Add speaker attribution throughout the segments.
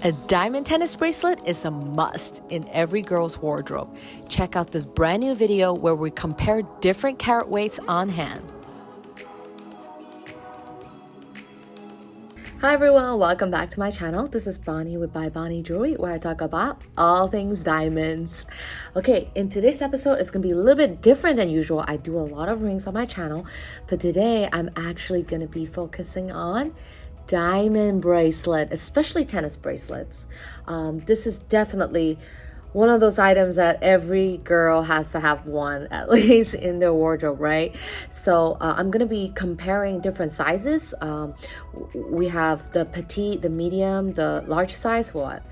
Speaker 1: A diamond tennis bracelet is a must in every girl's wardrobe. Check out this brand new video where we compare different carat weights on hand. Hi everyone, welcome back to my channel. This is Bonnie with bybonniejewelry, where I talk about all things diamonds. Okay, in today's episode, it's gonna be a little bit different than usual. I do a lot of rings on my channel, but today I'm actually gonna be focusing on diamond bracelet, especially tennis bracelets. This is definitely one of those items that every girl has to have one at least in their wardrobe, right? So I'm gonna be comparing different sizes. We have the petite, the medium, the large size. What?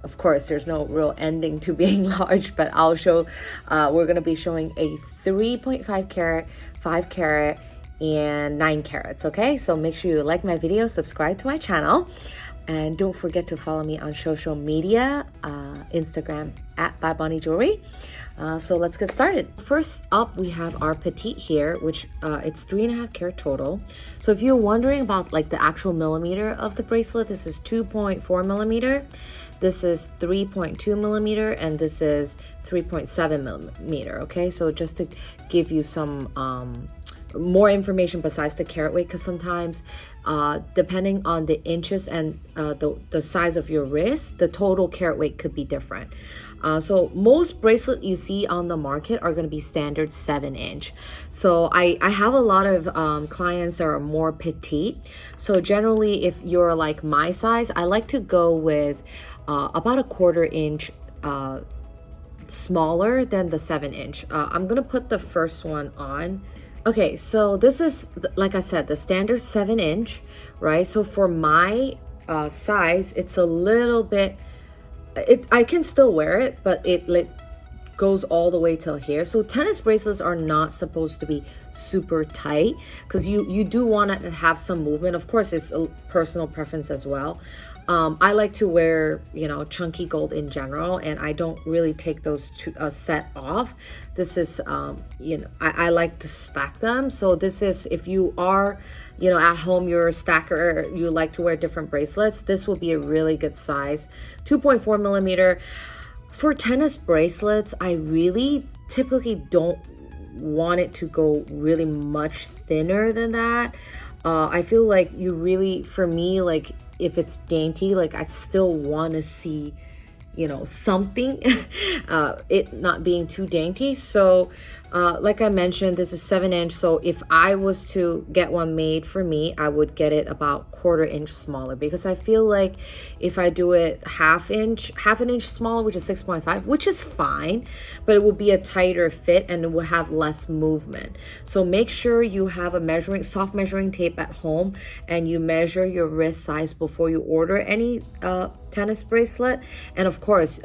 Speaker 1: Of course, there's no real ending to being large, but I'll show, we're gonna be showing a 3.5 carat, 5 carat, and 9 carats, okay? So make sure you like my video, subscribe to my channel, and don't forget to follow me on social media, Instagram at bybonniejewelry. So let's get started. First up, we have our petite here, which it's 3.5 carat total. So if you're wondering about like the actual millimeter of the bracelet, this is 2.4 millimeter, this is 3.2 millimeter, and this is 3.7 millimeter, okay? So just to give you some more information besides the carat weight, because sometimes depending on the inches and the size of your wrist, the total carat weight could be different. So most bracelets you see on the market are going to be standard 7-inch. So I have a lot of clients that are more petite. So generally, if you're like my size, I like to go with about a 1/4 inch smaller than the 7-inch. I'm going to put the first one on. Okay, so this is, like I said, the standard 7-inch, right? So for my size, it's a little bit, I can still wear it, but it like goes all the way till here. So tennis bracelets are not supposed to be super tight because you do want to have some movement. Of course, it's a personal preference as well. I like to wear, you know, chunky gold in general, and I don't really take those two set off. This is, you know, I like to stack them. So this is, if you are, you know, at home, you're a stacker, you like to wear different bracelets, this will be a really good size. 2.4 millimeter. For tennis bracelets, I really typically don't want it to go really much thinner than that. I feel like you really, for me, like, if it's dainty, like I still want to see, you know, something, it not being too dainty. So like I mentioned, this is 7-inch. So if I was to get one made for me, I would get it about 1/4 inch smaller, because I feel like if I do it half an inch smaller, which is 6.5, which is fine, but it will be a tighter fit and it will have less movement. So make sure you have a soft measuring tape at home, and you measure your wrist size before you order any tennis bracelet. And of course,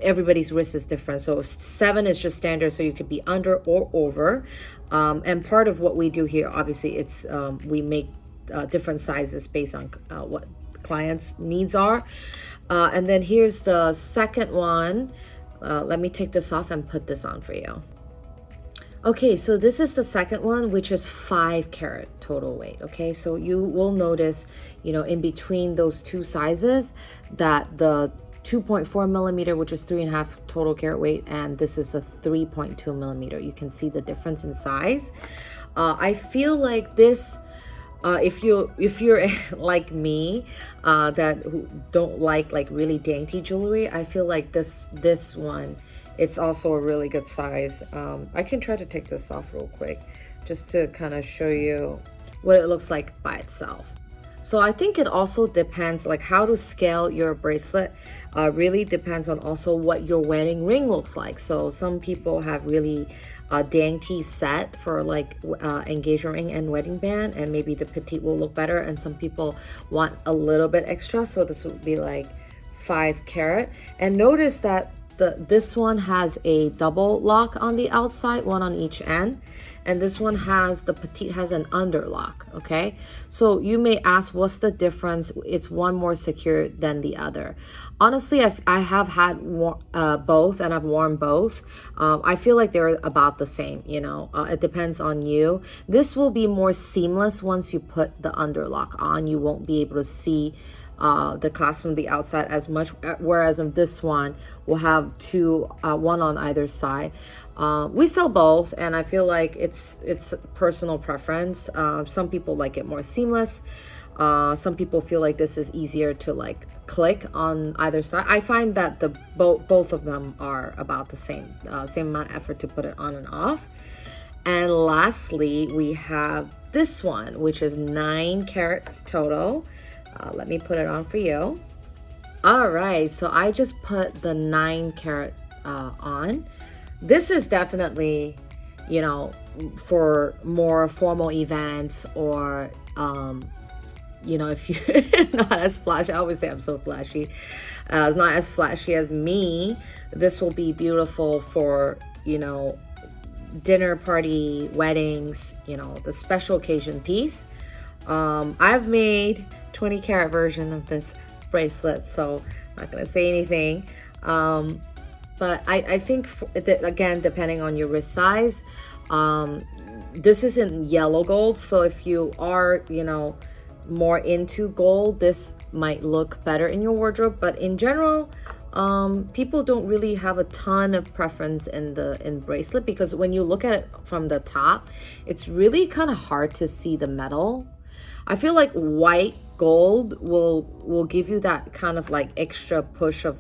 Speaker 1: everybody's wrist is different. So 7 is just standard, so you could be under or over. And part of what we do here, obviously, it's we make different sizes based on what clients' needs are. And then here's the second one. Let me take this off and put this on for you. Okay, so this is the second one, which is 5 carat total weight. Okay, so you will notice, you know, in between those two sizes, that the 2.4 millimeter, which is 3.5 total carat weight, and this is a 3.2 millimeter. You can see the difference in size. I feel like this, if you're like me, that who don't like really dainty jewelry, I feel like this one, it's also a really good size. I can try to take this off real quick just to kind of show you what it looks like by itself. So I think it also depends, like how to scale your bracelet really depends on also what your wedding ring looks like. So some people have really dainty set for like engagement ring and wedding band, and maybe the petite will look better, and some people want a little bit extra, so this would be like 5 carat. And notice that this one has a double lock on the outside, one on each end, and this one has, the petite has an underlock. Okay, so you may ask, what's the difference? It's one more secure than the other. Honestly, I have had both, and I've worn both. I feel like they're about the same, you know. It depends on you. This will be more seamless once you put the underlock on. You won't be able to see the clasp from the outside as much, whereas in this one we'll have two, one on either side. We sell both, and I feel like it's personal preference. Some people like it more seamless. Some people feel like this is easier to like click on either side. I find that the both of them are about the same amount of effort to put it on and off. And lastly, we have this one, which is 9 carats total. Let me put it on for you. All right, so I just put the 9 carat on. This is definitely, you know, for more formal events, or you know, if you're not as flashy. I always say I'm so flashy. It's not as flashy as me. This will be beautiful for, you know, dinner party, weddings, you know, the special occasion piece. I've made 20 carat version of this bracelet, so I'm not gonna say anything. But I think that, again, depending on your wrist size, this isn't yellow gold, so if you are, you know, more into gold, this might look better in your wardrobe. But in general, people don't really have a ton of preference in bracelet, because when you look at it from the top, it's really kind of hard to see the metal. I feel like white gold will give you that kind of like extra push of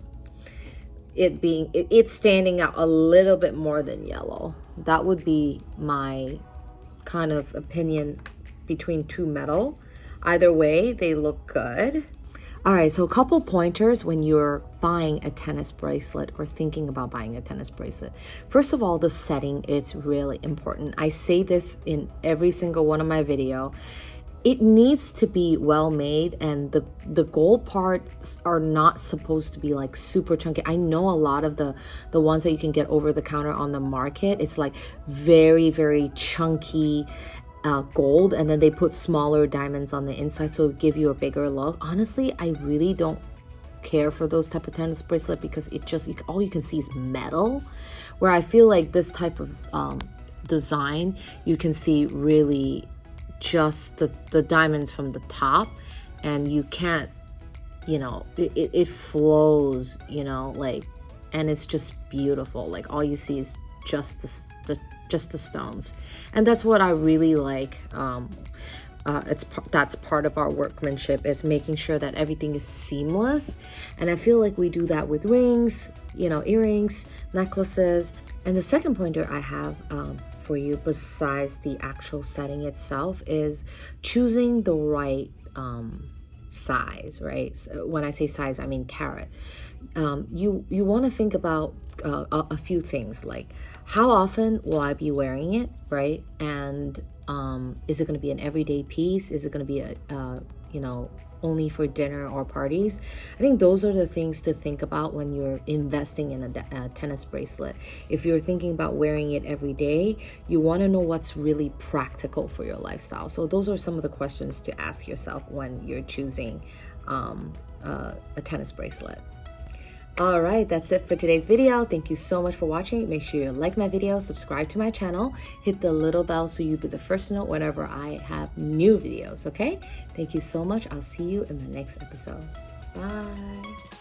Speaker 1: it's standing out a little bit more than yellow. That would be my kind of opinion between two metal. Either way, they look good. All right, so a couple pointers when you're buying a tennis bracelet or thinking about buying a tennis bracelet. First of all, the setting, it's really important. I say this in every single one of my video. It needs to be well made, and the gold parts are not supposed to be like super chunky. I know a lot of the ones that you can get over the counter on the market, it's like very, very chunky gold, and then they put smaller diamonds on the inside so it give you a bigger look. Honestly, I really don't care for those type of tennis bracelet, because it just, all you can see is metal, where I feel like this type of design, you can see really just the diamonds from the top, and you can't, you know, it flows, you know, like, and it's just beautiful. Like, all you see is just the stones, and that's what I really like. That's part of our workmanship, is making sure that everything is seamless, and I feel like we do that with rings, you know, earrings, necklaces. And the second pointer I have for you, besides the actual setting itself, is choosing the right size, right? So when I say size, I mean carat. You want to think about a few things, like how often will I be wearing it, right? And is it going to be an everyday piece? Is it going to be a you know, only for dinner or parties? I think those are the things to think about when you're investing in a tennis bracelet. If you're thinking about wearing it every day, you want to know what's really practical for your lifestyle. So those are some of the questions to ask yourself when you're choosing a tennis bracelet. All right, that's it for today's video. Thank you so much for watching. Make sure you like my video, subscribe to my channel, hit the little bell so you'll be the first to know whenever I have new videos, okay? Thank you so much. I'll see you in the next episode. Bye.